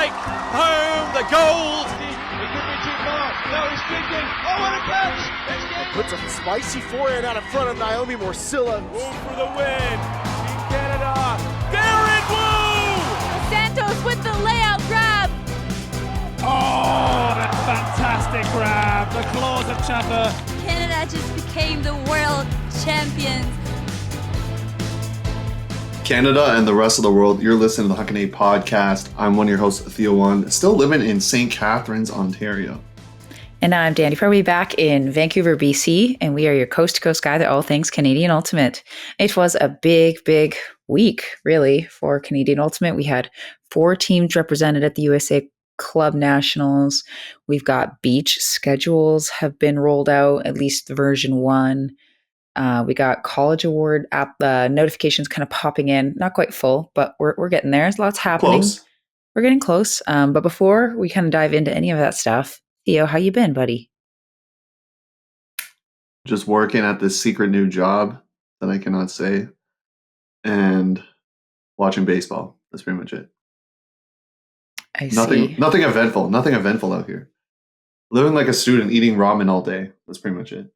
take home the gold. He could be too far. No, he's kicking. Oh, what a catch! Puts a spicy forehand out in front of Naomi Morcilla. Wu for the win. Team Canada. Darren Wu! Santos with the layout grab. Oh, that fantastic grab. The claws of Chaffer. Canada just became the world champions. Canada and the rest of the world, you're listening to the Huckin podcast. I'm one of your hosts, Theo and still living in St. Catharines, Ontario. And I'm Danie, probably back in Vancouver, BC, and we are your coast-to-coast guide to all things Canadian Ultimate. It was a big, big week, really, for Canadian Ultimate. We had 4 teams represented at the USA Club Nationals. We've got beach schedules have been rolled out, at least version 1. We got college award app notifications kind of popping in, not quite full, but we're getting there. There's lots happening. Close. We're getting close. But before we kind of dive into any of that stuff, Theo, how you been, buddy? Just working at this secret new job that I cannot say and watching baseball. That's pretty much it. I see. Nothing eventful out here. Living like a student, eating ramen all day. That's pretty much it.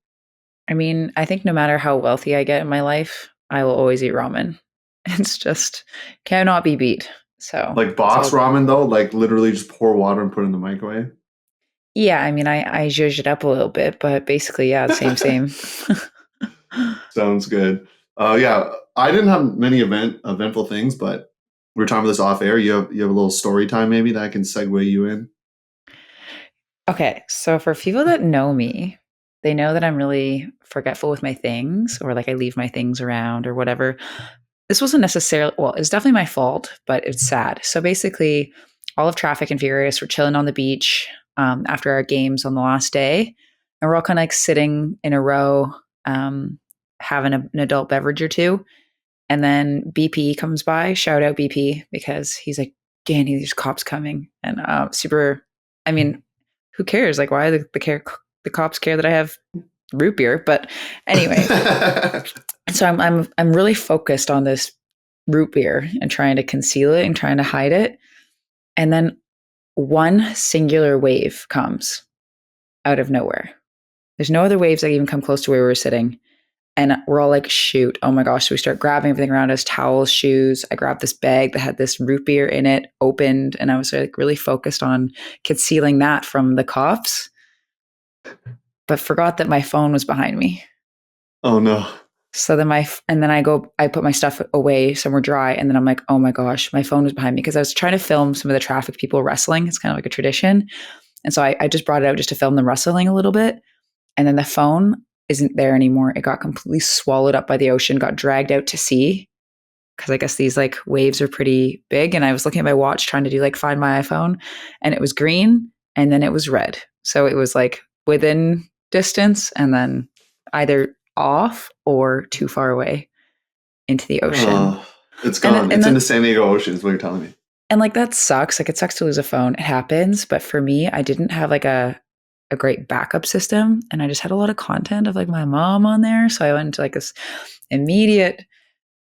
I mean, I think no matter how wealthy I get in my life, I will always eat ramen. It's just cannot be beat. So like box ramen though, like literally just pour water and put it in the microwave. Yeah, I mean, I zhuzh it up a little bit, but basically, yeah, the same. Sounds good. Yeah, I didn't have many eventful things, but we were talking about this off air. You have a little story time maybe that I can segue you in. Okay, so for people that know me, they know that I'm really forgetful with my things, or like I leave my things around or whatever. This wasn't necessarily, well, it's definitely my fault, but it's sad. So basically, all of Traffic and Furious were chilling on the beach after our games on the last day. And we're all kind of like sitting in a row, having an adult beverage or two. And then BP comes by, shout out BP, because he's like, Danie, there's cops coming. And I mean, who cares? Like, why the cops care that I have root beer? But anyway, so I'm really focused on this root beer and trying to conceal it and trying to hide it. And then one singular wave comes out of nowhere. There's no other waves that even come close to where we were sitting. And we're all like, shoot, oh my gosh. So we start grabbing everything around us, towels, shoes. I grabbed this bag that had this root beer in it, opened, and I was like really focused on concealing that from the cops, but forgot that my phone was behind me. Oh no. So then I put my stuff away somewhere dry, and then I'm like, oh my gosh, my phone was behind me because I was trying to film some of the traffic people wrestling. It's kind of like a tradition. And so I just brought it out just to film them wrestling a little bit. And then the phone isn't there anymore. It got completely swallowed up by the ocean, got dragged out to sea because I guess these like waves are pretty big. And I was looking at my watch trying to do like find my iPhone, and it was green and then it was red. So it was like within distance and then either off or too far away into the ocean. It's gone. It's in the San Diego Ocean is what you're telling me. And like that sucks. Like it sucks to lose a phone. It happens. But for me, I didn't have like a great backup system. And I just had a lot of content of like my mom on there. So I went into like this immediate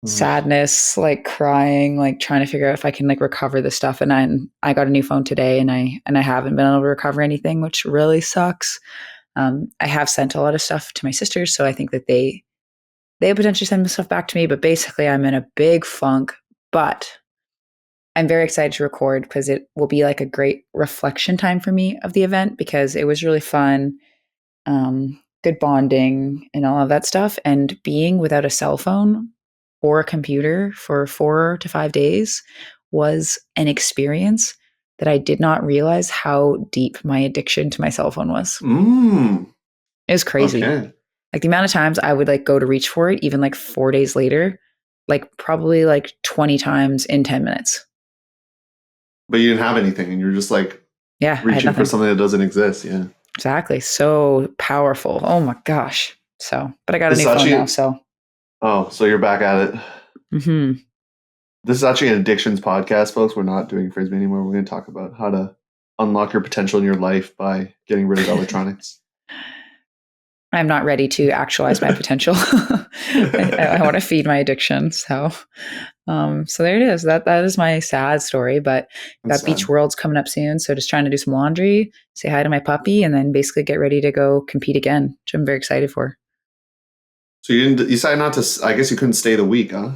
sadness, like crying, like trying to figure out if I can like recover this stuff. And I got a new phone today and I haven't been able to recover anything, which really sucks. I have sent a lot of stuff to my sisters, so I think that they potentially send stuff back to me, but basically I'm in a big funk, but I'm very excited to record because it will be like a great reflection time for me of the event because it was really fun, good bonding and all of that stuff. And being without a cell phone or a computer for 4 to 5 days was an experience that I did not realize how deep my addiction to my cell phone was. It was crazy. Okay. Like the amount of times I would like go to reach for it, even like 4 days later, like probably like 20 times in 10 minutes. But you didn't have anything and you're just like reaching for something that doesn't exist. Yeah, exactly. So powerful. Oh my gosh. So, but I got a new phone now. So. Oh, so you're back at it. Mm-hmm. This is actually an addictions podcast, folks. We're not doing Frisbee anymore. We're going to talk about how to unlock your potential in your life by getting rid of electronics. I'm not ready to actualize my potential. I want to feed my addiction. So there it is. That is my sad story. But That's got Beach sad. Worlds coming up soon, so just trying to do some laundry, say hi to my puppy, and then basically get ready to go compete again, which I'm very excited for. So you decided not to. I guess you couldn't stay the week, huh?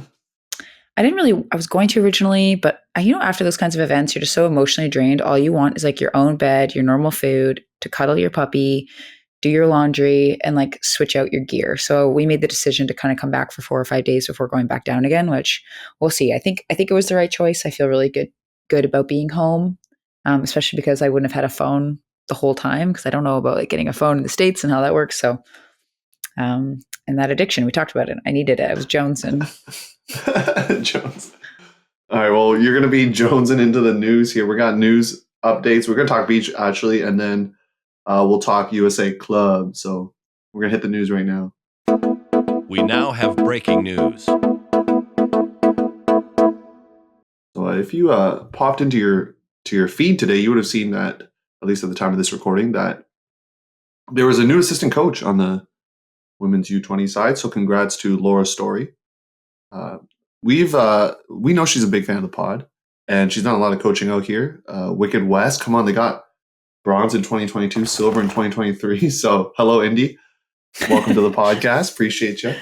I was going to originally, but after those kinds of events, you're just so emotionally drained. All you want is like your own bed, your normal food, to cuddle your puppy, do your laundry, and like switch out your gear. So we made the decision to kind of come back for 4 or 5 days before going back down again, which we'll see. I think it was the right choice. I feel really good about being home, especially because I wouldn't have had a phone the whole time, because I don't know about like getting a phone in the States and how that works. So and that addiction, we talked about it. I needed it. I was jonesing. Jones. All right. Well, you're going to be jonesing into the news here. We got news updates. We're going to talk beach actually, and then we'll talk USA Club. So we're going to hit the news right now. We now have breaking news. So if you popped into your feed today, you would have seen that, at least at the time of this recording, that there was a new assistant coach on the women's U20 side. So congrats to Laura Story. We know she's a big fan of the pod, and she's done a lot of coaching out here. Wicked West, come on, they got bronze in 2022, silver in 2023. So hello, Indy. Welcome to the podcast. Appreciate you.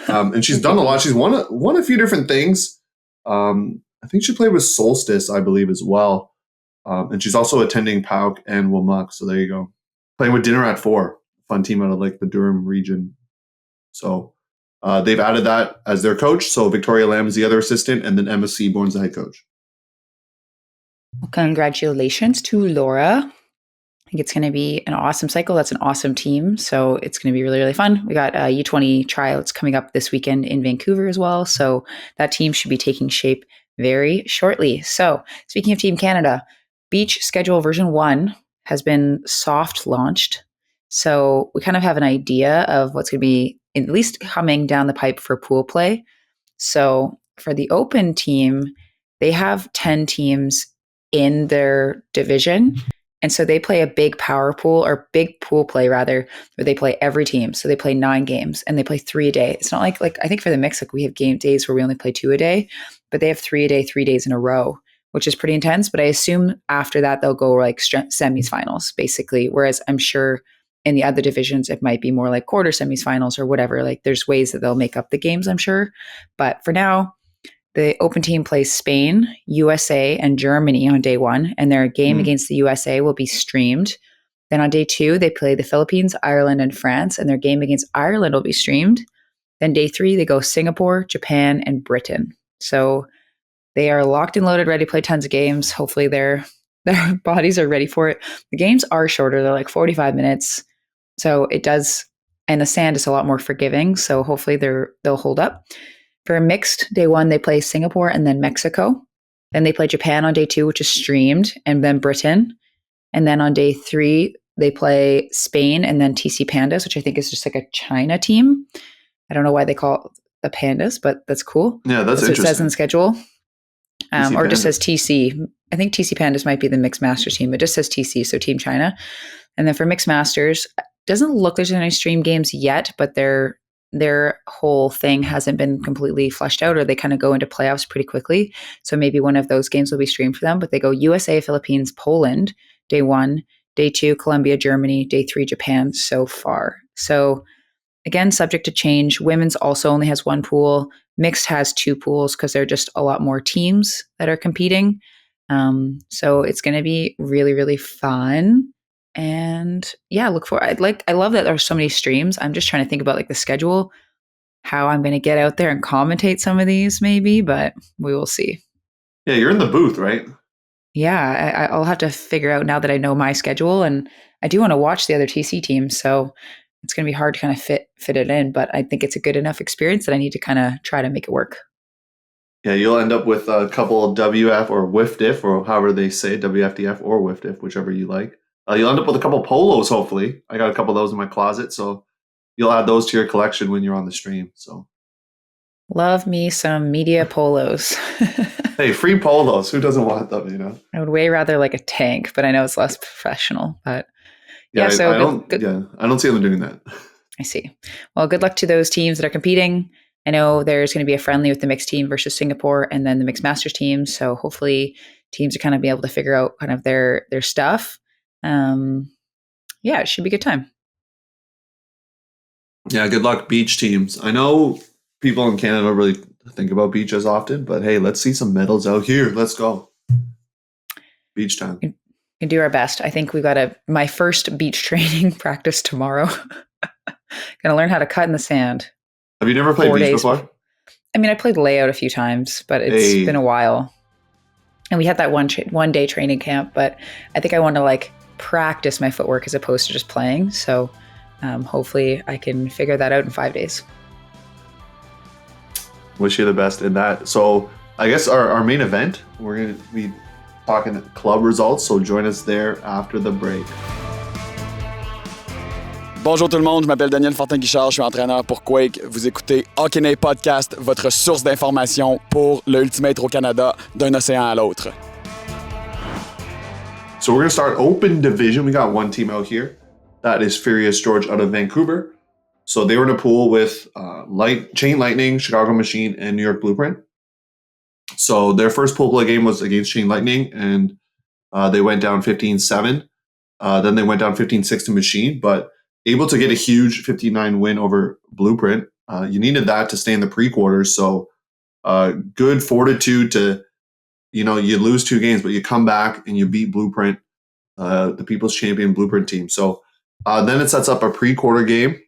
And she's done a lot. She's won a few different things. I think she played with Solstice, I believe, as well. And she's also attending PAOK and WMUC. So there you go. Playing with Dinner at 4, fun team out of like the Durham region. So they've added that as their coach. So Victoria Lamb is the other assistant, and then Emma Seaborn's the head coach. Well, congratulations to Laura. I think it's going to be an awesome cycle. That's an awesome team. So it's going to be really, really fun. We got U20 tryouts coming up this weekend in Vancouver as well. So that team should be taking shape very shortly. So speaking of Team Canada, Beach Schedule version 1 has been soft launched. So we kind of have an idea of what's going to be at least coming down the pipe for pool play. So for the open team, they have 10 teams in their division. And so they play a big power pool, or big pool play rather, where they play every team. So they play 9 games and they play 3 a day. It's not like I think for the mix, like we have game days where we only play 2 a day, but they have 3 a day, 3 days in a row, which is pretty intense. But I assume after that, they'll go like semis finals basically. Whereas I'm sure in the other divisions, it might be more like quarter semis finals or whatever. Like there's ways that they'll make up the games, I'm sure. But for now, the open team plays Spain, USA, and Germany on day 1, and their game against the USA will be streamed. Then on day 2, they play the Philippines, Ireland, and France, and their game against Ireland will be streamed. Then day 3, they go Singapore, Japan, and Britain. So they are locked and loaded, ready to play tons of games. Hopefully their bodies are ready for it. The games are shorter. They're like 45 minutes. So it does, and the sand is a lot more forgiving. So hopefully they'll hold up. For mixed, day 1, they play Singapore and then Mexico. Then they play Japan on day 2, which is streamed, and then Britain. And then on day 3, they play Spain and then TC Pandas, which I think is just like a China team. I don't know why they call it the Pandas, but that's cool. Yeah, that's what interesting. it says in the schedule. Or it just Pandas. says TC. I think TC Pandas might be the Mixed Masters team. It just says TC, so Team China. And then for Mixed Masters, doesn't look there's any stream games yet, but their whole thing hasn't been completely fleshed out, or they kind of go into playoffs pretty quickly. So maybe one of those games will be streamed for them, but they go USA, Philippines, Poland, day 1, day 2, Colombia, Germany, day 3, Japan so far. So again, subject to change. Women's also only has 1 pool. Mixed has 2 pools because there are just a lot more teams that are competing. So it's going to be really, really fun. And yeah, look for it. I love that there's so many streams. I'm just trying to think about like the schedule, how I'm going to get out there and commentate some of these maybe, but we will see. Yeah, you're in the booth, right? Yeah, I'll have to figure out now that I know my schedule, and I do want to watch the other TC teams. So it's going to be hard to kind of fit it in, but I think it's a good enough experience that I need to kind of try to make it work. Yeah, you'll end up with a couple WF or WIFDIF, or however they say, WFDF or WIFDIF, whichever you like. You'll end up with a couple polos, hopefully. I got a couple of those in my closet, so you'll add those to your collection when you're on the stream. So, love me some media polos. hey, free polos. Who doesn't want them, you know? I would way rather like a tank, but I know it's less professional. But yeah, so I don't see them doing that. I see. Well, good luck to those teams that are competing. I know there's going to be a friendly with the mixed team versus Singapore and then the mixed masters team. So hopefully teams are kind of be able to figure out kind of their stuff. Yeah, it should be a good time. Yeah, good luck, beach teams. I know people in Canada don't really think about beach as often, but hey, let's see some medals out here. Let's go. Beach time. We can do our best. I think we've got my first beach training practice tomorrow. Gonna learn how to cut in the sand. Have you never played beach before? I mean, I played layout a few times, but it's been a while. And we had that one day training camp, but I think I want to like practice my footwork as opposed to just playing. So hopefully I can figure that out in 5 days. Wish you the best in that. So I guess our main event, we're going to be talking club results. So join us there after the break. Bonjour tout le monde, je m'appelle Daniel Fortin-Guichard, je suis entraîneur pour Quake. Vous écoutez Huckin Podcast, votre source d'information pour le Ultimate au Canada d'un océan à l'autre. So we're going to start open division. We got one team out here. That is Furious George out of Vancouver. So they were in a pool with Chain Lightning, Chicago Machine, and New York Blueprint. So their first pool play game was against Chain Lightning, and they went down 15-7. Then they went down 15-6 to Machine, but able to get a huge 59 win over Blueprint. You needed that to stay in the pre-quarters. So good fortitude to, you lose 2 games, but you come back and you beat Blueprint, the People's Champion Blueprint team. So then it sets up a pre-quarter game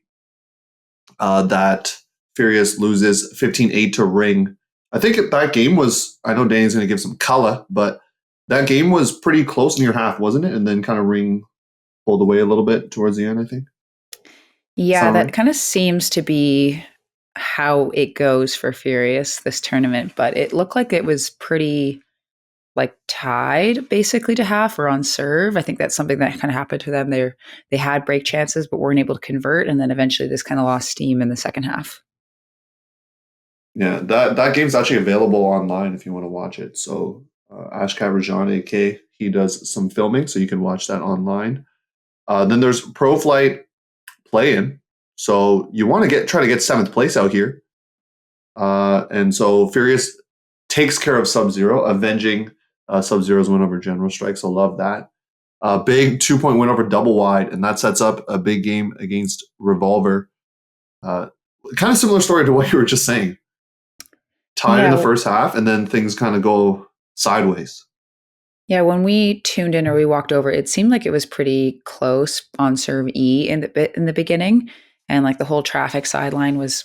that Furious loses 15-8 to Ring. I think that game was, I know Danny's going to give some color, but that game was pretty close near half, wasn't it? And then kind of Ring pulled away a little bit towards the end, I think. Yeah, that kind of seems to be how it goes for Furious this tournament, but it looked like it was pretty like tied basically to half or on serve. I think that's something that kind of happened to them. They had break chances but weren't able to convert, and then eventually this kind of lost steam in the second half. Yeah, that game's actually available online if you want to watch it. So Ash Kavrajan, AK, he does some filming, so you can watch that online. Then there's Pro Flight play-in. So you want to try to get 7th place out here. And so Furious takes care of Sub-Zero, avenging Sub-Zero's win over General Strike. So love that. Big 2-point win over Double Wide, and that sets up a big game against Revolver. Kind of similar story to what you were just saying. Tied in the first half, and then things kind of go sideways. Yeah, when we tuned in or we walked over, it seemed like it was pretty close on serve E in the beginning, and like the whole traffic sideline was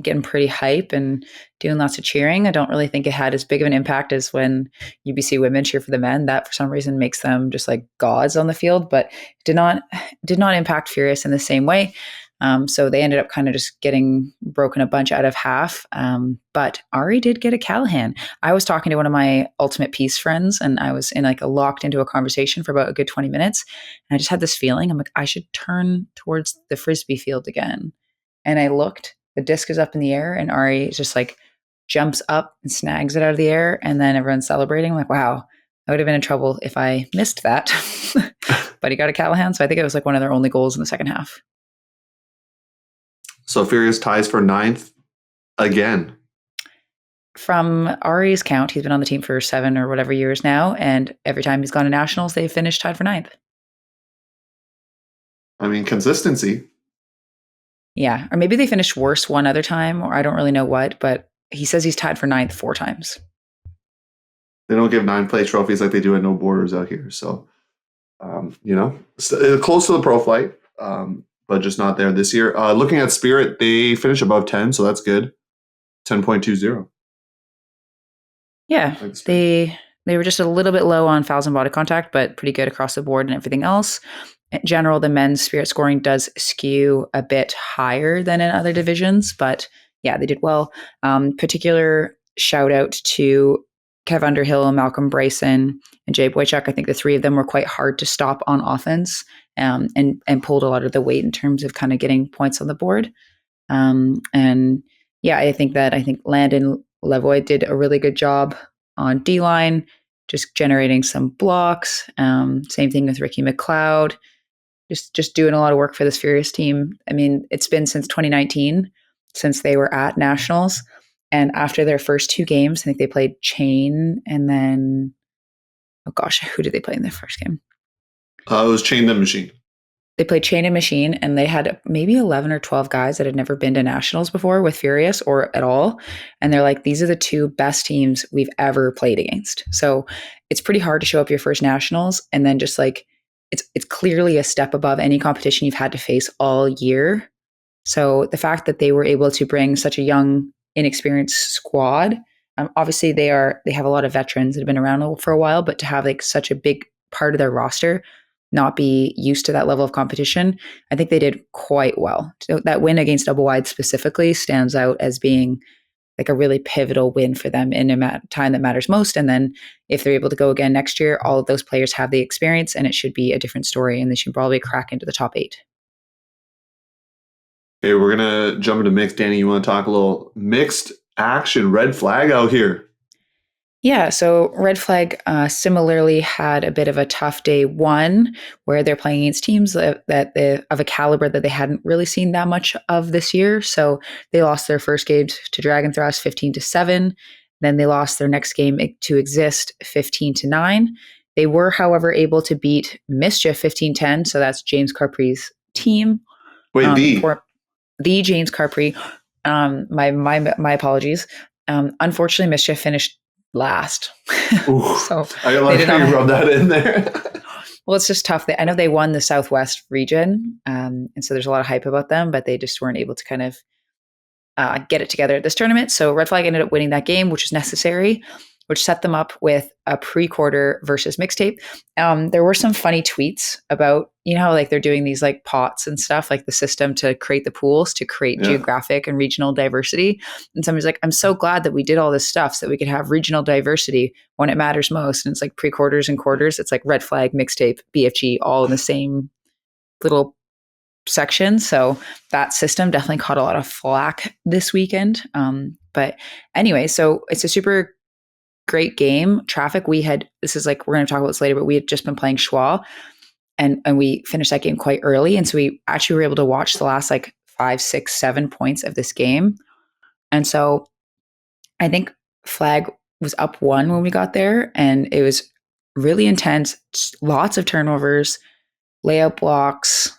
getting pretty hype and doing lots of cheering. I don't really think it had as big of an impact as when UBC women cheer for the men. That for some reason makes them just like gods on the field, but did not impact Furious in the same way. So they ended up kind of just getting broken a bunch out of half. But Ari did get a Callahan. I was talking to one of my Ultimate Peace friends, and I was locked into a conversation for about a good 20 minutes. And I just had this feeling, I'm like, I should turn towards the Frisbee field again. And I looked, the disc is up in the air, and Ari just like jumps up and snags it out of the air. And then everyone's celebrating. I'm like, wow, I would have been in trouble if I missed that. But he got a Callahan. So I think it was like one of their only goals in the second half. So Furious ties for 9th again. From Ari's count, he's been on the team for 7 or whatever years now, and every time he's gone to nationals, they've finished tied for 9th. I mean, consistency. Yeah, or maybe they finished worse one other time, or I don't really know what, but he says he's tied for 9th 4 times. They don't give 9th-place trophies like they do at No Borders out here. So, close to the Pro Flight. But just not there this year. Looking at Spirit, they finished above 10, so that's good. 10.20. Yeah, they were just a little bit low on fouls and body contact, but pretty good across the board and everything else. In general, the men's Spirit scoring does skew a bit higher than in other divisions, but yeah, they did well. Particular shout out to Kev Underhill, Malcolm Bryson, and Jay Boychuk. I think the 3 of them were quite hard to stop on offense, and pulled a lot of the weight in terms of kind of getting points on the board. And yeah, I think Landon Levoy did a really good job on D-line, just generating some blocks. Same thing with Ricky McLeod. just doing a lot of work for this Furious team. I mean, it's been since 2019 since they were at Nationals. And after their first 2 games, I think they played Chain and then, oh gosh, who did they play in their first game? It was Chain the Machine. They played Chain and Machine, and they had maybe 11 or 12 guys that had never been to Nationals before with Furious or at all. And they're like, these are the 2 best teams we've ever played against. So it's pretty hard to show up your first Nationals and then just like, it's clearly a step above any competition you've had to face all year. So the fact that they were able to bring such a young, inexperienced squad, obviously they have a lot of veterans that have been around for a while, but to have like such a big part of their roster not be used to that level of competition, I think they did quite well. So that win against Double Wide specifically stands out as being like a really pivotal win for them in a time that matters most. And then if they're able to go again next year, all of those players have the experience and it should be a different story and they should probably crack into the top 8. Okay, we're going to jump into mixed. Danie, you want to talk a little mixed action, red flag out here? Yeah, so Red Flag similarly had a bit of a tough day 1 where they're playing against teams that of a caliber that they hadn't really seen that much of this year. So they lost their first game to Dragon Thrust 15-7. Then they lost their next game to Exist 15-9. They were, however, able to beat Mischief 15-10. So that's James Carpre's team. Wait, the James Carpre. My apologies. Unfortunately, Mischief finished last. So I like how you rub that in there. Well, it's just tough. I know they won the Southwest region, and so there's a lot of hype about them, but they just weren't able to kind of get it together at this tournament. So Red Flag ended up winning that game, which is necessary, which set them up with a pre-quarter versus mixtape. There were some funny tweets about, how like they're doing these like pots and stuff, like the system to create the pools, to create geographic and regional diversity. And somebody's like, I'm so glad that we did all this stuff so that we could have regional diversity when it matters most. And it's like pre-quarters and quarters. It's like Red Flag, mixtape, BFG, all in the same little section. So that system definitely caught a lot of flack this weekend. But anyway, so it's a super great game. Traffic, we're going to talk about this later, but we had just been playing Schwa and we finished that game quite early. And so we actually were able to watch the last like 5, 6, 7 points of this game. And so I think Flag was up 1 when we got there and it was really intense. Lots of turnovers, layup blocks,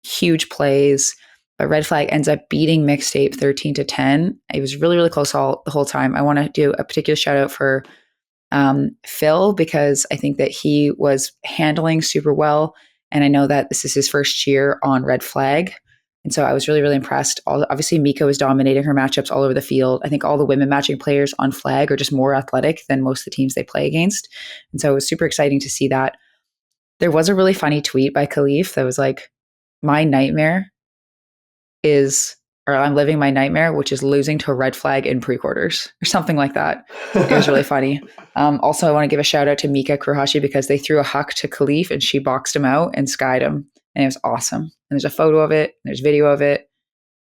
huge plays. But Red Flag ends up beating Mixtape 13-10. It was really, really close the whole time. I want to do a particular shout out for Phil because I think that he was handling super well. And I know that this is his first year on Red Flag. And so I was really, really impressed. Obviously, Mika was dominating her matchups all over the field. I think all the women matching players on Flag are just more athletic than most of the teams they play against. And so it was super exciting to see that. There was a really funny tweet by Khalif that was like, my nightmare I'm living my nightmare, which is losing to a Red Flag in pre-quarters or something like that. It was really funny. Also, I want to give a shout out to Mika Kurohashi because they threw a huck to Khalif and she boxed him out and skied him. And it was awesome. And there's a photo of it. There's video of it.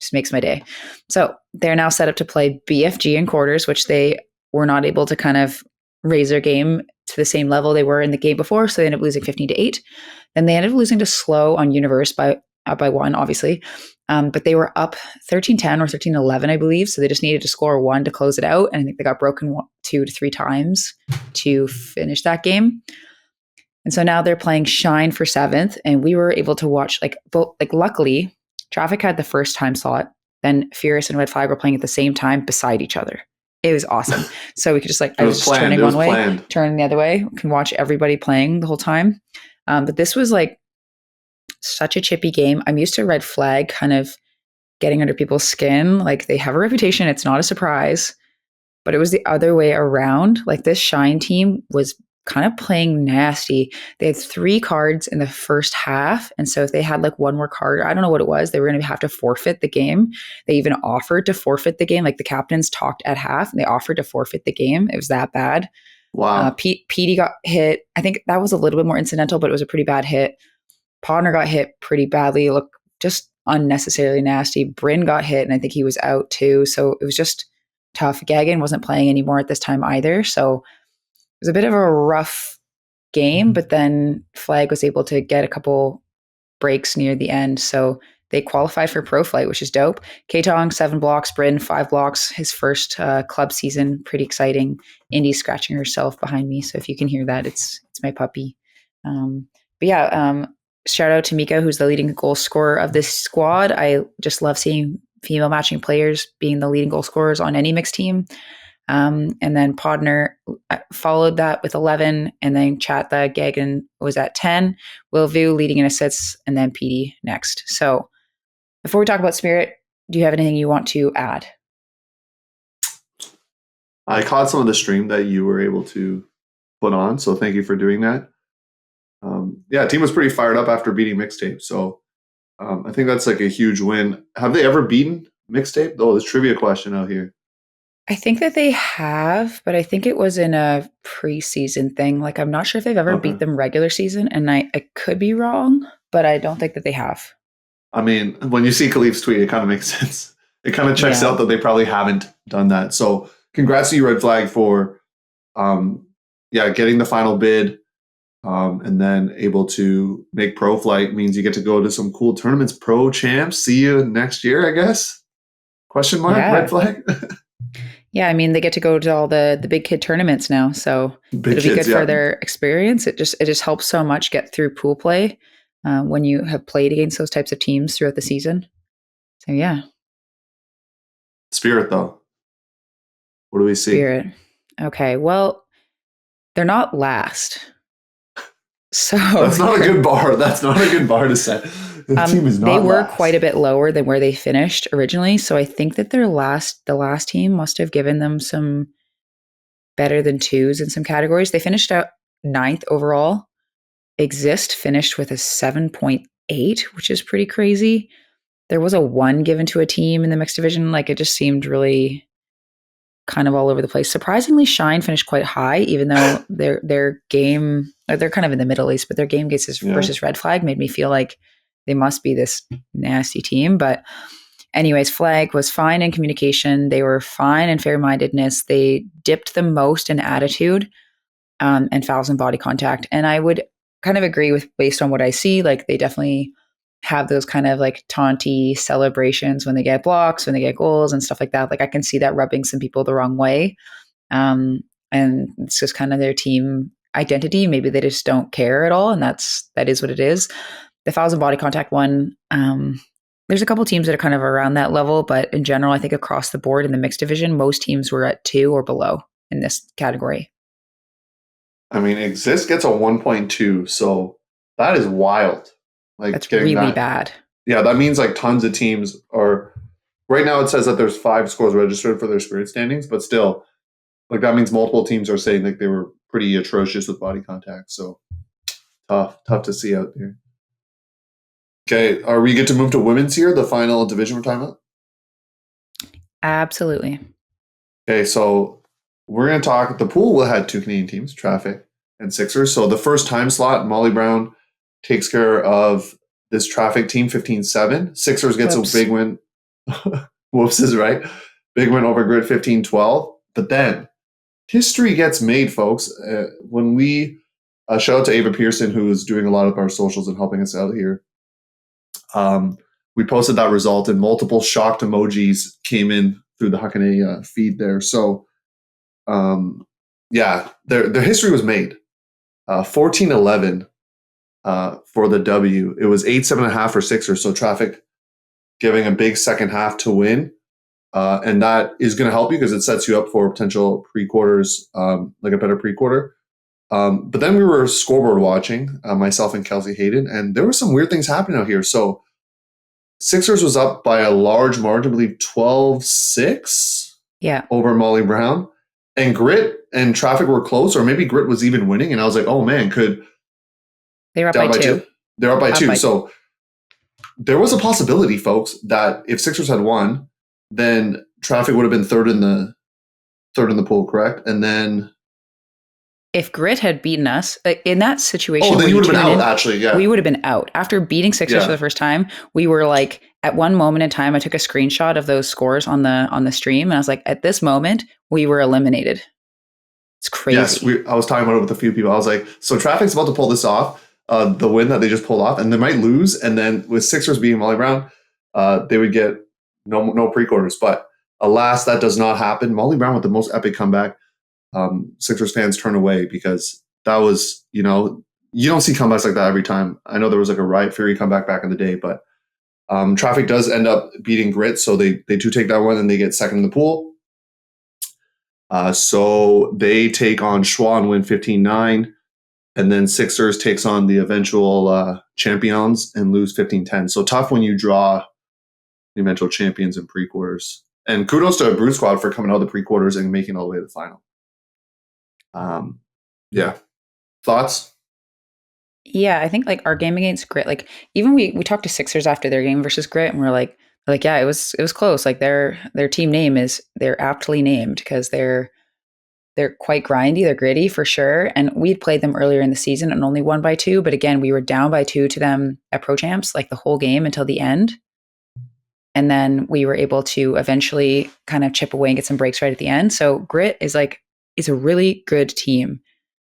Just makes my day. So they're now set up to play BFG in quarters, which they were not able to kind of raise their game to the same level they were in the game before. So they ended up losing 15-8. Then they ended up losing to Slow on Universe by 1, obviously. But they were up 13-10 or 13-11, I believe. So they just needed to score 1 to close it out. And I think they got broken 2 to 3 times to finish that game. And so now they're playing Shine for 7th. And we were able to watch luckily, Traffic had the first time slot. Then Furious and Red Flag were playing at the same time beside each other. It was awesome. So we could just I was just turning one way, turning the other way. We can watch everybody playing the whole time. But this was such a chippy game. I'm used to Red Flag kind of getting under people's skin. Like they have a reputation. It's not a surprise, but it was the other way around. Like this Shine team was kind of playing nasty. They had 3 cards in the first half. And so if they had one more card, I don't know what it was, they were going to have to forfeit the game. They even offered to forfeit the game. Like the captains talked at half and they offered to forfeit the game. It was that bad. Wow. Petey got hit. I think that was a little bit more incidental, but it was a pretty bad hit. Podner got hit pretty badly, looked just unnecessarily nasty. Bryn got hit, and I think he was out too. So it was just tough. Gagan wasn't playing anymore at this time either. So it was a bit of a rough game, but then Flag was able to get a couple breaks near the end. So they qualified for pro flight, which is dope. K-Tong, 7 blocks, Bryn, 5 blocks, his first club season. Pretty exciting. Indy's scratching herself behind me. So if you can hear that, it's my puppy. But yeah, shout out to Mika, who's the leading goal scorer of this squad. I just love seeing female matching players being the leading goal scorers on any mixed team. And then Podner followed that with 11, and then Chatha Gagan was at 10, Will Vu leading in assists, and then PD next. So before we talk about Spirit, do you have anything you want to add? I caught some of the stream that you were able to put on, so thank you for doing that. Yeah, team was pretty fired up after beating Mixtape, so I think that's like a huge win. Have they ever beaten Mixtape? Oh, there's a trivia question out here. I think that they have, but I think it was in a preseason thing. Like, I'm not sure if they've ever beat them regular season, and I could be wrong, but I don't think that they have. I mean, when you see Khalif's tweet, it kind of makes sense. It kind of checks out that they probably haven't done that. So congrats to you, Red Flag, for getting the final bid and then able to make pro flight. Means you get to go to some cool tournaments. Pro champs, see you next year, I guess? Question mark, yeah. Red Flag? Yeah, I mean, they get to go to all the big kid tournaments now, so it'll be good for their experience. It just helps so much get through pool play when you have played against those types of teams throughout the season. So yeah. Spirit, though. What do we see? Spirit. Okay, well, they're not last. So that's not a good bar. That's not a good bar to set. The team is not they were last. quite a bit lower than where they finished originally. So I think that the last team must have given them some better than 2s in some categories. They finished out 9th overall. Exist finished with a 7.8, which is pretty crazy. There was a 1 given to a team in the mixed division. Like, it just seemed really kind of all over the place. Surprisingly, Shine finished quite high, even though their game, they're kind of in the Middle East, but their game versus Red Flag made me feel like they must be this nasty team. But anyways, Flag was fine in communication. They were fine in fair-mindedness. They dipped the most in attitude and fouls and body contact. And I would kind of agree with, based on what I see, like they definitely have those kind of like taunty celebrations when they get blocks, when they get goals and stuff like that. Like, I can see that rubbing some people the wrong way. And it's just kind of their team identity. Maybe they just don't care at all. And that is what it is. The fouls and body contact one, there's a couple teams that are kind of around that level, but in general, I think across the board in the mixed division, most teams were at 2 or below in this category. I mean, Exist gets a 1.2, so that is wild. Like, that's really bad. Yeah, that means like tons of teams are. Right now, it says that there's 5 scores registered for their Spirit standings, but still, like, that means multiple teams are saying like they were pretty atrocious with body contact. So tough to see out there. Okay, are we good to move to women's here, the final division we're talking about? Absolutely. Okay, so we're going to talk. The pool had 2 Canadian teams, Traffic and Sixers. So the first time slot, Molly Brown takes care of this Traffic team 15-7. Sixers gets a big win. Whoops is right. Big win over Grid 15-12. But then history gets made, folks. When we shout out to Ava Pearson, who is doing a lot of our socials and helping us out here. We posted that result, and multiple shocked emojis came in through the Huckin feed there. So, their history was made. 14-11 for the W. It was 8-7.5 for Sixers. So Traffic giving a big second half to win, and that is going to help you because it sets you up for potential pre-quarters, like a better pre-quarter. But then we were scoreboard watching, myself and Kelsey Hayden, and there were some weird things happening out here. So Sixers was up by a large margin, I believe 12-6 over Molly Brown. And Grit and Traffic were close, or maybe Grit was even winning. And I was like, oh man, they were up by 2. They're up by 2. So there was a possibility, folks, that if Sixers had won, then Traffic would have been third in the pool, correct? And then if Grit had beaten us, like in that situation, then you would have been out, actually, yeah. We would have been out. After beating Sixers for the first time, we were like, at one moment in time, I took a screenshot of those scores on the stream, and I was like, at this moment, we were eliminated. It's crazy. Yes, I was talking about it with a few people. I was like, so Traffic's about to pull this off. the win that they just pulled off, and they might lose. And then with Sixers being Molly Brown, they would get no pre-quarters. But alas, that does not happen. Molly Brown with the most epic comeback. Sixers fans turn away because that was, you don't see comebacks like that every time. I know there was like a Riot Fury comeback back in the day, but Traffic does end up beating Grit, so they do take that one and they get second in the pool. So they take on Schwa and win 15-9. And then Sixers takes on the eventual champions and lose 15-10. So tough when you draw the eventual champions in pre-quarters. And kudos to Brood Squad for coming out of the pre-quarters and making it all the way to the final. Yeah. Thoughts? Yeah, I think like our game against Grit, like even we talked to Sixers after their game versus Grit, and we're like yeah, it was close. Like their team name they're aptly named because they're quite grindy, they're gritty for sure. And we'd played them earlier in the season and only won by 2, but again, we were down by 2 to them at Pro Champs like the whole game until the end. And then we were able to eventually kind of chip away and get some breaks right at the end. So Grit is a really good team.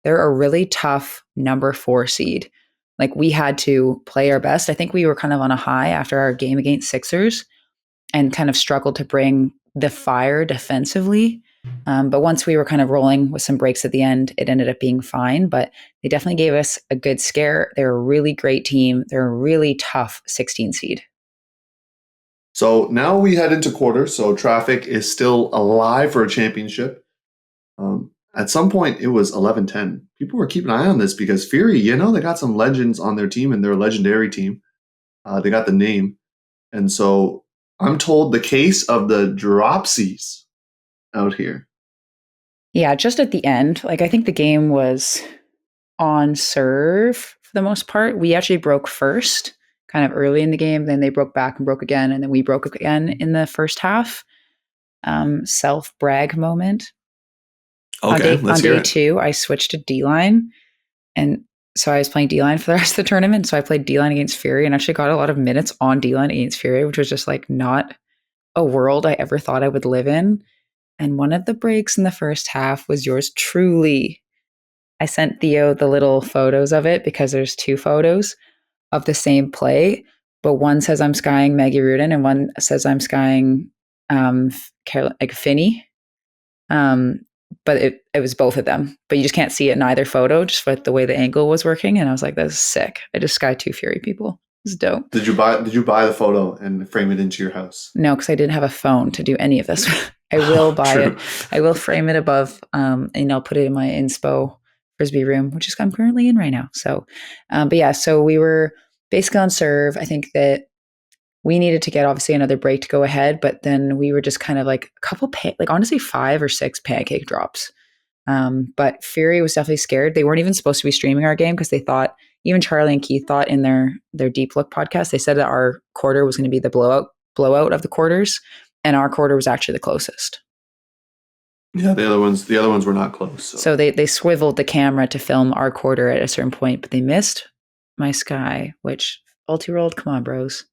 They're a really tough number 4 seed. Like we had to play our best. I think we were kind of on a high after our game against Sixers and kind of struggled to bring the fire defensively. But once we were kind of rolling with some breaks at the end, it ended up being fine. But they definitely gave us a good scare. They're a really great team. They're a really tough 16 seed. So now we head into quarters. So Traffic is still alive for a championship. At some point, it was 11-10. People were keeping an eye on this because Fury, they got some legends on their team and they're a legendary team. They got the name. And so I'm told the case of the dropsies out here. Yeah, just at the end. Like I think the game was on serve for the most part. We actually broke first kind of early in the game. Then they broke back and broke again. And then we broke again in the first half. Self-brag moment. Okay, let's hear it. On day 2, I switched to D-line. And so I was playing D-line for the rest of the tournament. So I played D-line against Fury and actually got a lot of minutes on D-line against Fury, which was just like not a world I ever thought I would live in. And one of the breaks in the first half was yours truly. I sent Theo the little photos of it because there's 2 photos of the same play, but one says I'm skying Maggie Rudin and one says I'm skying Finney. But it was both of them, but you just can't see it in either photo, just with the way the angle was working. And I was like, that's sick. I just sky 2 Fury people. It's dope. Did you buy the photo and frame it into your house? No, because I didn't have a phone to do any of this. I will buy it. I will frame it above, and I'll put it in my inspo Frisbee room, which is I'm currently in right now. So, but yeah, so we were basically on serve. I think that we needed to get obviously another break to go ahead, but then we were just kind of like a couple, honestly 5 or 6 pancake drops. But Fury was definitely scared. They weren't even supposed to be streaming our game because they thought, even Charlie and Keith thought in their Deep Look podcast, they said that our quarter was going to be the blowout of the quarters, and our quarter was actually the closest. Yeah, the other ones were not close. So they swiveled the camera to film our quarter at a certain point, but they missed my sky, which ulti-rolled. Come on, bros.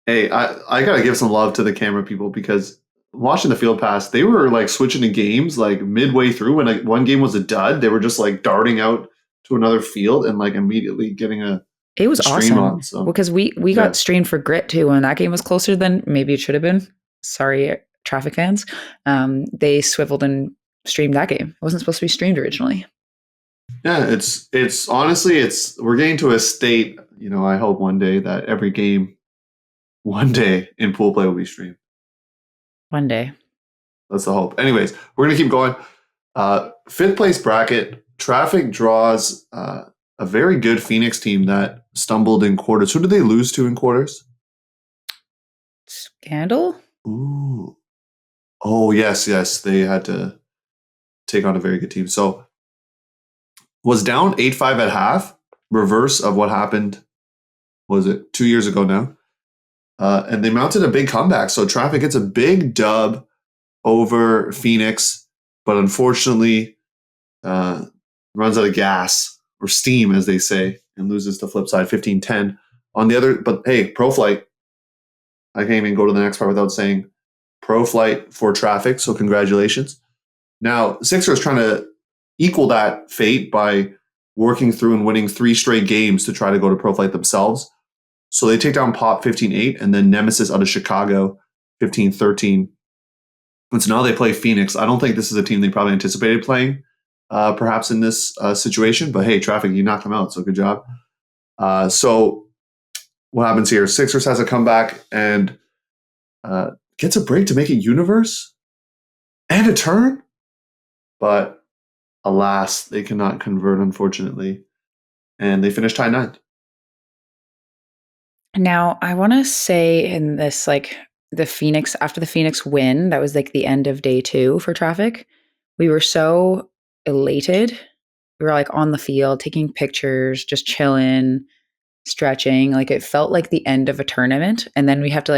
Hey, I gotta give some love to the camera people because watching the field pass, they were like switching to games like midway through when one game was a dud. They were just like darting out to another field and like immediately getting it was stream awesome on. So. because we got streamed for Grit too, and that game was closer than maybe it should have been. Sorry, Traffic fans. They swiveled and streamed that game. It wasn't supposed to be streamed originally. Yeah, it's honestly we're getting to a state. I hope one day that every game. One day in pool play will be streamed. One day. That's the hope. Anyways, we're going to keep going. 5th place bracket. Traffic draws a very good Phoenix team that stumbled in quarters. Who did they lose to in quarters? Scandal? Ooh. Oh, yes. They had to take on a very good team. So was down 8-5 at half. Reverse of what happened, was it 2 years ago now? And they mounted a big comeback. So Traffic gets a big dub over Phoenix, but unfortunately runs out of gas or steam, as they say, and loses to flip side 15-10. On the other, but hey, Pro Flight, I can't even go to the next part without saying Pro Flight for Traffic. So congratulations. Now, Sixers trying to equal that fate by working through and winning 3 straight games to try to go to pro flight themselves. So they take down Pop 15-8 and then Nemesis out of Chicago 15-13. And so now they play Phoenix. I don't think this is a team they probably anticipated playing perhaps in this situation. But hey, Traffic, you knocked them out, so good job. So what happens here? Sixers has a comeback and gets a break to make it Universe and a turn. But alas, they cannot convert, unfortunately. And they finish tied 9th. Now, I want to say in this, like the Phoenix, after the Phoenix win, that was like the end of day 2 for Traffic. We were so elated. We were like on the field, taking pictures, just chilling, stretching. Like it felt like the end of a tournament. And then we have to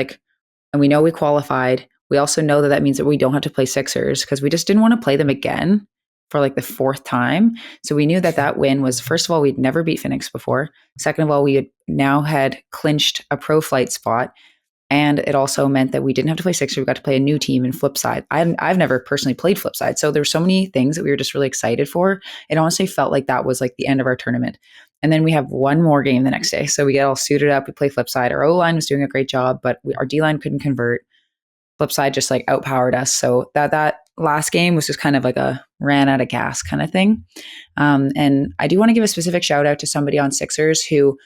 and we know we qualified. We also know that that means that we don't have to play Sixers because we just didn't want to play them again for like the 4th time. So we knew that that win was, first of all, we'd never beat Phoenix before. Second of all, we had clinched a pro flight spot. And it also meant that we didn't have to play Sixers. We got to play a new team in Flipside. I've never personally played Flipside. So there were so many things that we were just really excited for. It honestly felt like that was like the end of our tournament. And then we have one more game the next day. So we get all suited up. We play Flipside. Our O-line was doing a great job, but our D-line couldn't convert. Flipside just like outpowered us. So that last game was just kind of like a ran out of gas kind of thing. And I do want to give a specific shout out to somebody on Sixers who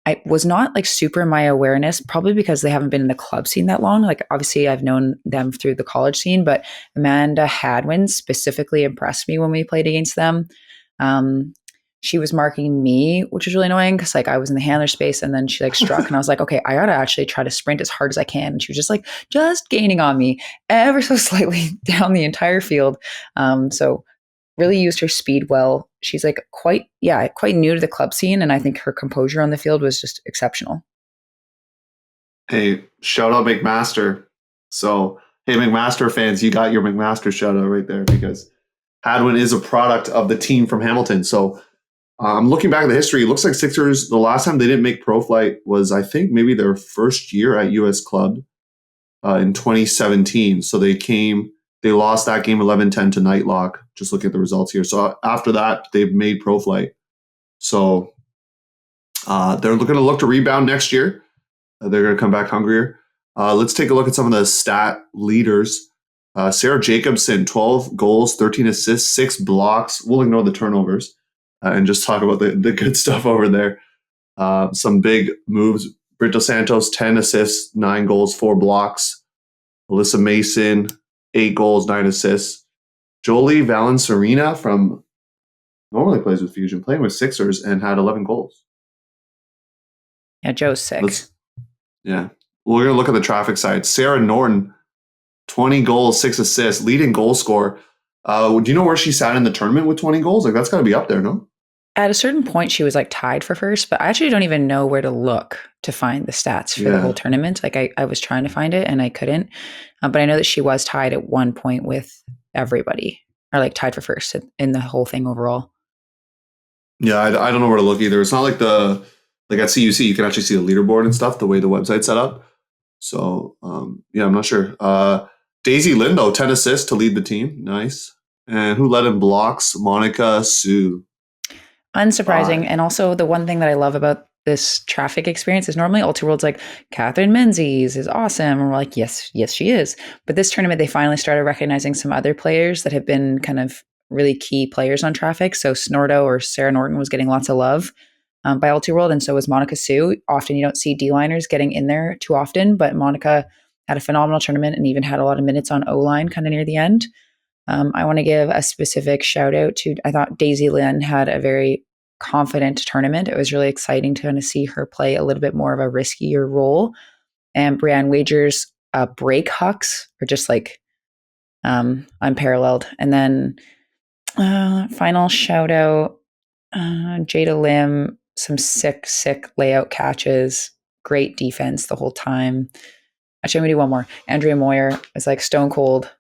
I was not like super in my awareness, probably because they haven't been in the club scene that long. Like obviously I've known them through the college scene, but Amanda Hadwin specifically impressed me when we played against them. She was marking me, which was really annoying because like I was in the handler space and then she like struck and I was like, okay, I gotta actually try to sprint as hard as I can. And she was just gaining on me ever so slightly down the entire field. So really used her speed well. She's like quite new to the club scene. And I think her composure on the field was just exceptional. Hey, shout out McMaster. So, hey, McMaster fans, you got your McMaster shout out right there because Hadwin is a product of the team from Hamilton. So I'm looking back at the history. It looks like Sixers, the last time they didn't make pro flight was, I think, maybe their first year at US Club in 2017. So they lost that game 11-10 to Nightlock. Just looking at the results here. So after that, they've made pro flight. So they're going to look to rebound next year. They're going to come back hungrier. Let's take a look at some of the stat leaders. Sarah Jacobson, 12 goals, 13 assists, 6 blocks. We'll ignore the turnovers and just talk about the good stuff over there. Some big moves. Brito Santos, 10 assists, 9 goals, 4 blocks. Alyssa Mason, 8 goals, 9 assists. Jolie Valencerina normally plays with Fusion, playing with Sixers and had 11 goals. Yeah, Joe's sick. Yeah. We're going to look at the Traffic side. Sarah Norton, 20 goals, 6 assists, leading goal scorer. Do you know where she sat in the tournament with 20 goals? Like that's got to be up there, no? At a certain point, she was like tied for first, but I actually don't even know where to look to find the stats for the whole tournament. Like I was trying to find it and I couldn't, but I know that she was tied at one point with everybody, or like tied for first in the whole thing overall. Yeah, I don't know where to look either. It's not like like at CUC, you can actually see the leaderboard and stuff, the way the website's set up. So, yeah, I'm not sure. Daisy Lindo, 10 assists to lead the team. Nice. And who led in blocks? Monica Sue. Unsurprising. And also the one thing that I love about this Traffic experience is normally Ulti World's like, Catherine Menzies is awesome. And we're like, yes, she is. But this tournament, they finally started recognizing some other players that have been kind of really key players on Traffic. So Snordo or Sarah Norton was getting lots of love by Ulti World. And so was Monica Sue. Often you don't see D-liners getting in there too often, but Monica had a phenomenal tournament and even had a lot of minutes on O-line kind of near the end. I want to give a specific shout out to, I thought Daisy Lynn had a very confident tournament. It was really exciting to kind of see her play a little bit more of a riskier role. And Brianne Wager's break hucks are just like unparalleled. And then final shout out, Jada Lim, some sick layout catches, great defense the whole time. Actually, I'm gonna do one more. Andrea Moyer is like stone cold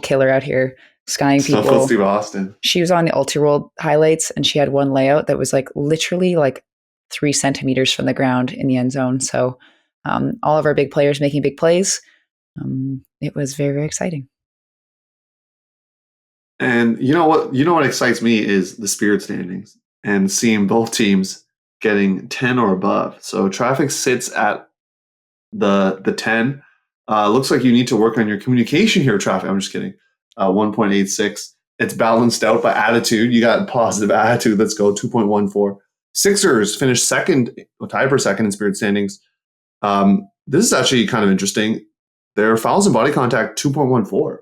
killer out here, skying people. Stone Cold Steve Austin. She was on the Ulti World highlights and she had one layout that was like literally like 3 centimeters from the ground in the end zone. So all of our big players making big plays. It was very, very exciting. And you know what excites me is the spirit standings. and seeing both teams getting 10 or above. So traffic sits at the 10. Looks like you need to work on your communication here, traffic. I'm just kidding. 1.86. It's balanced out by attitude. You got positive attitude. Let's go. 2.14. Sixers finished second, tied for second in Spirit standings. This is actually kind of interesting. Their fouls and body contact 2.14.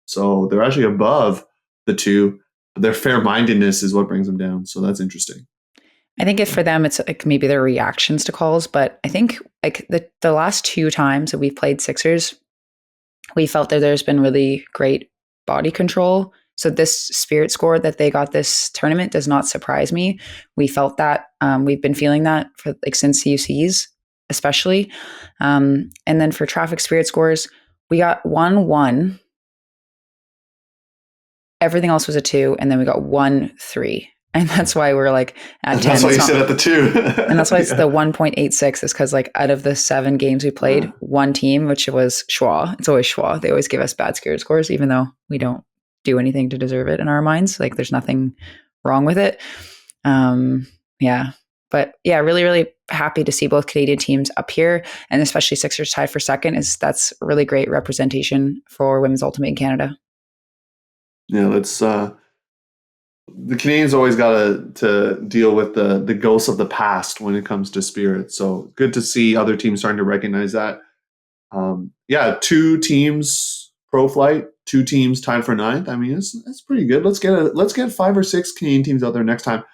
So they're actually above the two. But their fair-mindedness is what brings them down. So that's interesting. I think for them, it's like maybe their reactions to calls. But I think like the last 2 times that we've played Sixers, we felt that there's been really great body control. So this Spirit score that they got this tournament does not surprise me. We felt that. We've been feeling that for like since UCs, especially. And then for traffic Spirit scores, we got 1-1. Everything else was a 2, and then we got 1-3. And that's why we're like at 10. That's why you said at the 2. And that's why it's the 1.86 is because like out of the 7 games we played, one team, which was Schwa. It's always Schwa. They always give us bad Spirit scores, even though we don't do anything to deserve it in our minds. Like there's nothing wrong with it. Yeah. But yeah, really, really happy to see both Canadian teams up here, and especially Sixers tied for second. That's really great representation for women's ultimate in Canada. Yeah, let's the Canadians always got to deal with the ghosts of the past when it comes to Spirit. So good to see other teams starting to recognize that. 2 teams pro flight, 2 teams tied for 9th. I mean, that's pretty good. Let's get 5 or 6 Canadian teams out there next time.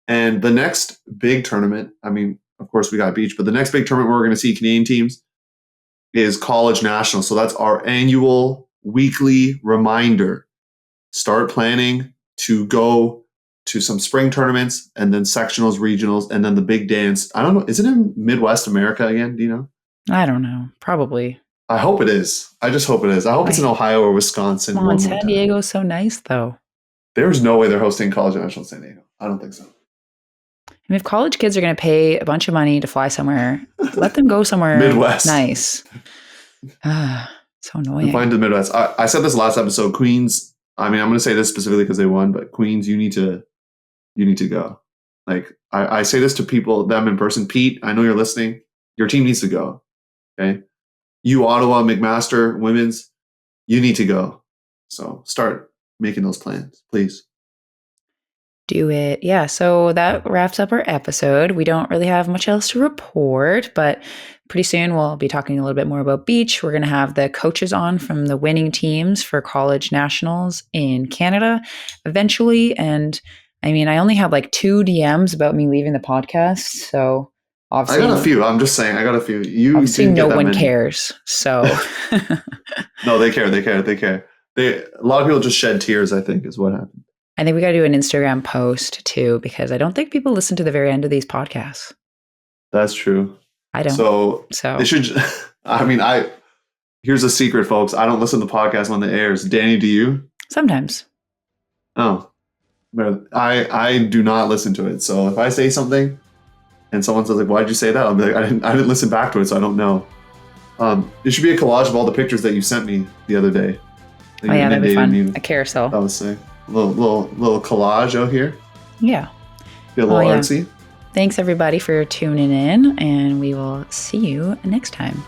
And the next big tournament, I mean, of course we got beach, but the next big tournament where we're going to see Canadian teams is College National. So that's our annual weekly reminder. Start planning to go to some spring tournaments and then sectionals, regionals, and then the big dance. I don't know. Is it in Midwest America again? Do you know? I don't know. Probably. I hope it is. I just hope it is. I hope it's in Ohio or Wisconsin. Come on, San Diego's so nice, though. There's no way they're hosting College National in San Diego. I don't think so. I mean, if college kids are going to pay a bunch of money to fly somewhere, let them go somewhere Midwest. Nice. So annoying. Find the Midwest. I said this last episode. Queens. I mean, I'm going to say this specifically because they won, but Queens, you need to go. Like I say this to them in person. Pete, I know you're listening. Your team needs to go. Okay. You, Ottawa, McMaster, women's, you need to go. So start making those plans, please. Do it. Yeah. So that wraps up our episode. We don't really have much else to report, but pretty soon we'll be talking a little bit more about beach. We're going to have the coaches on from the winning teams for college nationals in Canada eventually. And I mean, I only have like 2 DMs about me leaving the podcast. So obviously, I got a few. I'm just saying, I got a few. You obviously no one cares. So no, they care. They care. They care. A lot of people just shed tears, I think, is what happened. I think we got to do an Instagram post too, because I don't think people listen to the very end of these podcasts. That's true. I don't. So they should. I mean, here's a secret, folks. I don't listen to the podcast when it airs. Danny, do you? Sometimes. Oh, but I do not listen to it. So if I say something and someone says like, "Why did you say that?" I'll be like, "I didn't listen back to it, so I don't know." It should be a collage of all the pictures that you sent me the other day. Oh yeah, that'd be fun. A carousel. That was sick. Little collage out here. Yeah. Be a little artsy. Thanks everybody for tuning in, and we will see you next time.